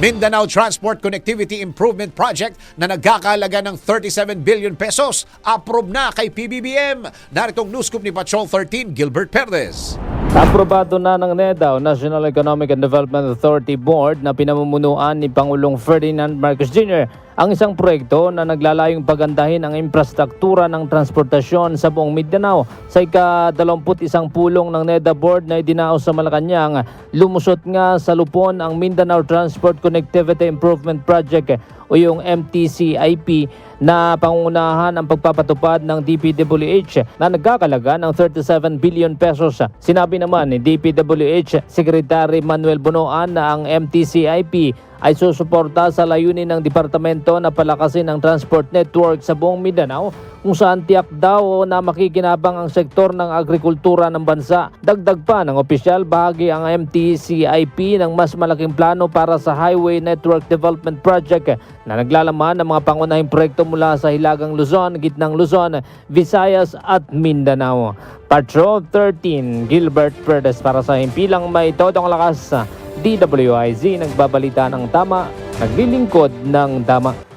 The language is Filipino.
Mindanao Transport Connectivity Improvement Project na nagkakalaga ng 37 billion pesos. Approve na kay PBBM. Naritong news scoop ni Patrol 13, Gilbert Perez. Aprobado na ng NEDA o National Economic and Development Authority Board na pinamumunuan ni Pangulong Ferdinand Marcos Jr. ang isang proyekto na naglalayong pagandahin ang infrastruktura ng transportasyon sa buong Mindanao. Sa ika-21 pulong ng NEDA Board na idinaos sa Malacanang, lumusot nga sa lupon ang Mindanao Transport Connectivity Improvement Project o yung MTCIP na pangunahan ang pagpapatupad ng DPWH na nagkakalaga ng 37 billion pesos. Sinabi naman ni DPWH Secretary Manuel Bunoan na ang MTCIP ay susuporta sa layunin ng departamento na palakasin ang transport network sa buong Mindanao kung saan tiyak daw na makikinabang ang sektor ng agrikultura ng bansa. Dagdag pa ng opisyal, bahagi ang MTCIP ng mas malaking plano para sa Highway Network Development Project na naglalaman ng mga pangunahing proyekto mula sa Hilagang Luzon, Gitnang Luzon, Visayas at Mindanao. Patrol 13, Gilbert Perez para sa Himpilang May Todong Lakas. DWIZ nagbabalita ng tama, naglilingkod ng tama.